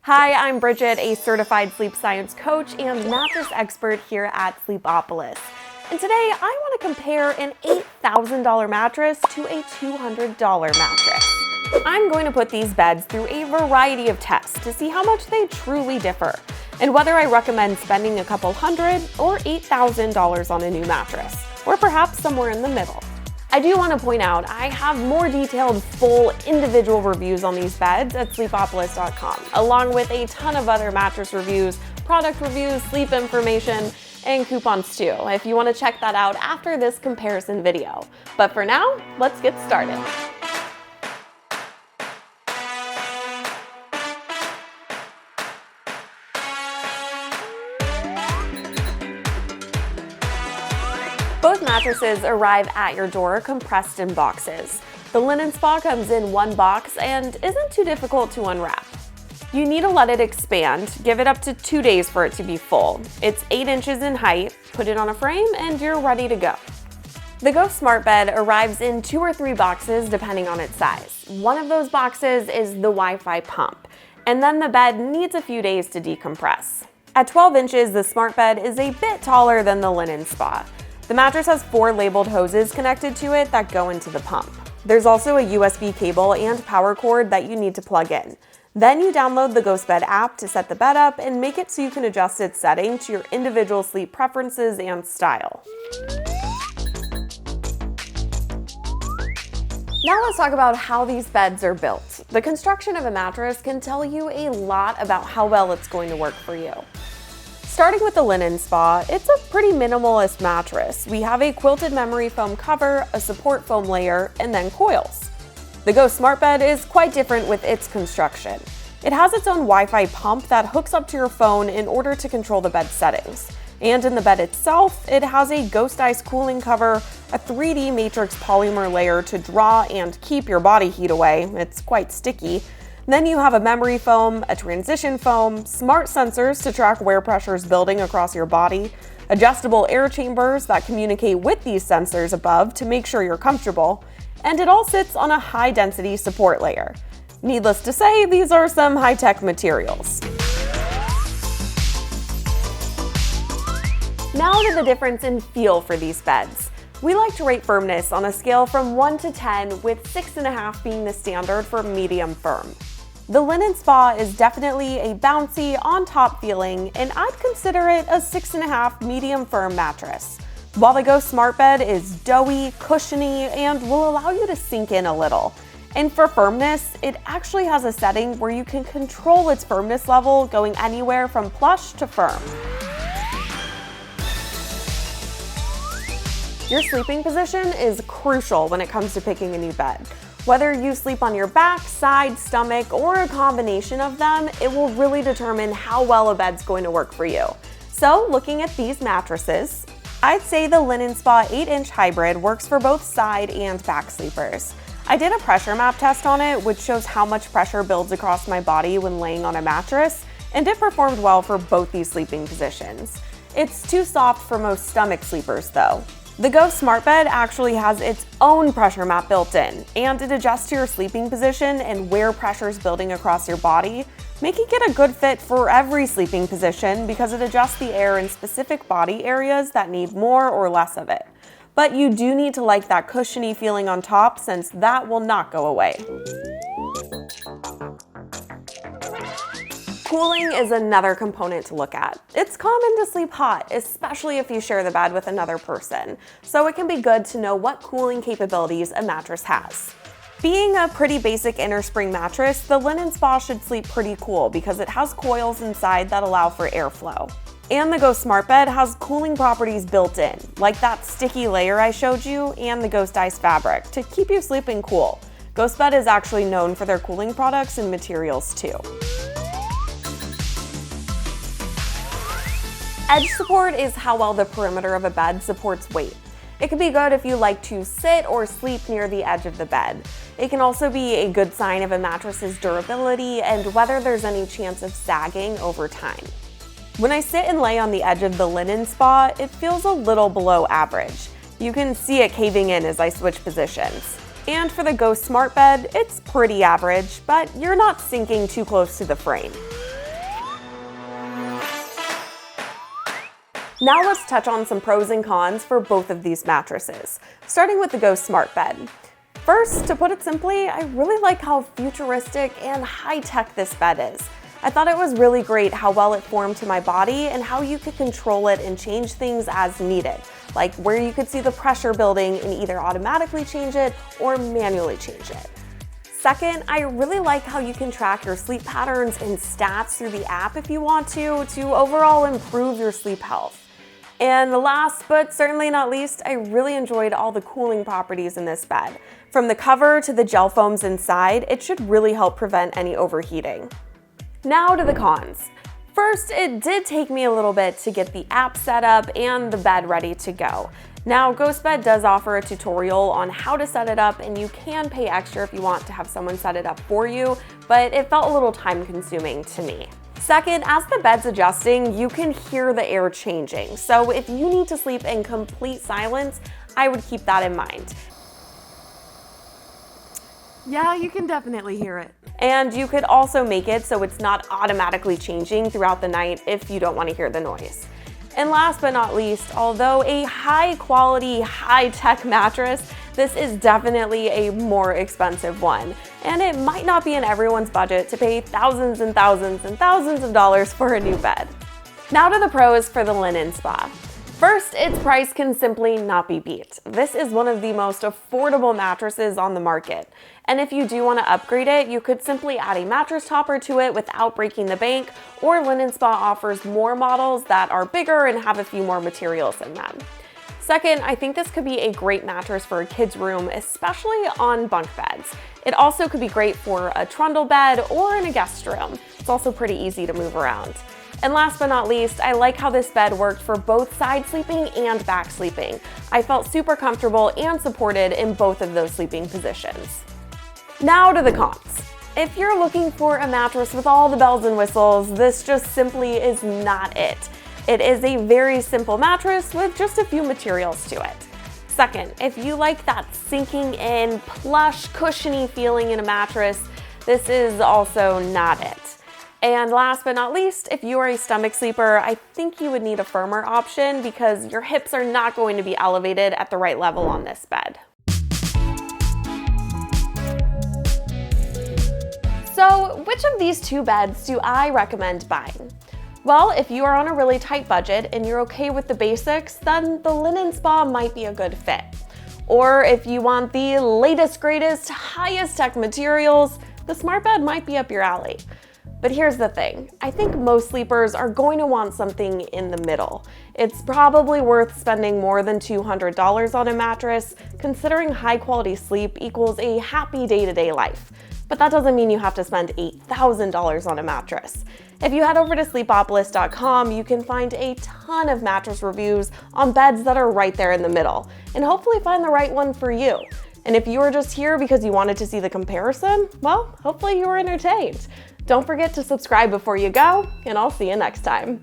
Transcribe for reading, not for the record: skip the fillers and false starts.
Hi, I'm Bridget, a certified sleep science coach and mattress expert here at Sleepopolis. And today I want to compare an $8,000 mattress to a $200 mattress. I'm going to put these beds through a variety of tests to see how much they truly differ and whether I recommend spending a couple hundred or $8,000 on a new mattress, or perhaps somewhere in the middle. I do want to point out I have more detailed, full, individual reviews on these beds at sleepopolis.com, along with a ton of other mattress reviews, product reviews, sleep information, and coupons too, if you want to check that out after this comparison video. But for now, let's get started. Both mattresses arrive at your door compressed in boxes. The Linenspa comes in one box and isn't too difficult to unwrap. You need to let it expand, give it up to 2 days for it to be full. It's 8 inches in height, put it on a frame, and you're ready to go. The Go SmartBed arrives in 2 or 3 boxes depending on its size. One of those boxes is the Wi-Fi pump, and then the bed needs a few days to decompress. At 12 inches, the SmartBed is a bit taller than the Linenspa. The mattress has 4 labeled hoses connected to it that go into the pump. There's also a USB cable and power cord that you need to plug in. Then you download the GhostBed app to set the bed up and make it so you can adjust its setting to your individual sleep preferences and style. Now let's talk about how these beds are built. The construction of a mattress can tell you a lot about how well it's going to work for you. Starting with the Linenspa, it's a pretty minimalist mattress. We have a quilted memory foam cover, a support foam layer, and then coils. The Go SmartBed is quite different with its construction. It has its own Wi-Fi pump that hooks up to your phone in order to control the bed settings. And in the bed itself, it has a Ghost Ice cooling cover, a 3D matrix polymer layer to draw and keep your body heat away. It's quite sticky. Then you have a memory foam, a transition foam, smart sensors to track where pressure is building across your body, adjustable air chambers that communicate with these sensors above to make sure you're comfortable, and it all sits on a high-density support layer. Needless to say, these are some high-tech materials. Now to the difference in feel for these beds. We like to rate firmness on a scale from 1 to 10, with 6.5 being the standard for medium firm. The Linenspa is definitely a bouncy, on-top feeling, and I'd consider it a 6.5 medium firm mattress. While the Go SmartBed is doughy, cushiony, and will allow you to sink in a little. And for firmness, it actually has a setting where you can control its firmness level, going anywhere from plush to firm. Your sleeping position is crucial when it comes to picking a new bed. Whether you sleep on your back, side, stomach, or a combination of them, it will really determine how well a bed's going to work for you. So, looking at these mattresses, I'd say the Linenspa 8-inch hybrid works for both side and back sleepers. I did a pressure map test on it, which shows how much pressure builds across my body when laying on a mattress, and it performed well for both these sleeping positions. It's too soft for most stomach sleepers though. The Go SmartBed actually has its own pressure map built in, and it adjusts to your sleeping position and where pressure is building across your body, making it a good fit for every sleeping position because it adjusts the air in specific body areas that need more or less of it. But you do need to like that cushiony feeling on top, since that will not go away. Cooling is another component to look at. It's common to sleep hot, especially if you share the bed with another person, so it can be good to know what cooling capabilities a mattress has. Being a pretty basic inner spring mattress, the Linenspa should sleep pretty cool because it has coils inside that allow for airflow. And the Go SmartBed has cooling properties built in, like that sticky layer I showed you and the Ghost Ice fabric, to keep you sleeping cool. GhostBed is actually known for their cooling products and materials too. Edge support is how well the perimeter of a bed supports weight. It can be good if you like to sit or sleep near the edge of the bed. It can also be a good sign of a mattress's durability and whether there's any chance of sagging over time. When I sit and lay on the edge of the Linenspa, it feels a little below average. You can see it caving in as I switch positions. And for the Go SmartBed, it's pretty average, but you're not sinking too close to the frame. Now let's touch on some pros and cons for both of these mattresses, starting with the Go SmartBed. First, to put it simply, I really like how futuristic and high-tech this bed is. I thought it was really great how well it formed to my body and how you could control it and change things as needed, like where you could see the pressure building and either automatically change it or manually change it. Second, I really like how you can track your sleep patterns and stats through the app if you want to overall improve your sleep health. And last but certainly not least, I really enjoyed all the cooling properties in this bed. From the cover to the gel foams inside, it should really help prevent any overheating. Now to the cons. First, it did take me a little bit to get the app set up and the bed ready to go. Now, GhostBed does offer a tutorial on how to set it up, and you can pay extra if you want to have someone set it up for you, but it felt a little time consuming to me. Second, as the bed's adjusting, you can hear the air changing. So if you need to sleep in complete silence, I would keep that in mind. Yeah, you can definitely hear it. And you could also make it so it's not automatically changing throughout the night if you don't want to hear the noise. And last but not least, although a high quality, high-tech mattress, this is definitely a more expensive one. And it might not be in everyone's budget to pay thousands and thousands and thousands of dollars for a new bed. Now to the pros for the Linenspa. First, its price can simply not be beat. This is one of the most affordable mattresses on the market. And if you do want to upgrade it, you could simply add a mattress topper to it without breaking the bank, or Linenspa offers more models that are bigger and have a few more materials in them. Second, I think this could be a great mattress for a kid's room, especially on bunk beds. It also could be great for a trundle bed or in a guest room. It's also pretty easy to move around. And last but not least, I like how this bed worked for both side sleeping and back sleeping. I felt super comfortable and supported in both of those sleeping positions. Now to the cons. If you're looking for a mattress with all the bells and whistles, this just simply is not it. It is a very simple mattress with just a few materials to it. Second, if you like that sinking in, plush, cushiony feeling in a mattress, this is also not it. And last but not least, if you are a stomach sleeper, I think you would need a firmer option because your hips are not going to be elevated at the right level on this bed. So, which of these two beds do I recommend buying? Well, if you are on a really tight budget and you're okay with the basics, then the Linenspa might be a good fit. Or if you want the latest, greatest, highest tech materials, the SmartBed might be up your alley. But here's the thing, I think most sleepers are going to want something in the middle. It's probably worth spending more than $200 on a mattress, considering high quality sleep equals a happy day-to-day life. But that doesn't mean you have to spend $8,000 on a mattress. If you head over to Sleepopolis.com, you can find a ton of mattress reviews on beds that are right there in the middle, and hopefully find the right one for you. And if you were just here because you wanted to see the comparison, well, hopefully you were entertained. Don't forget to subscribe before you go, and I'll see you next time.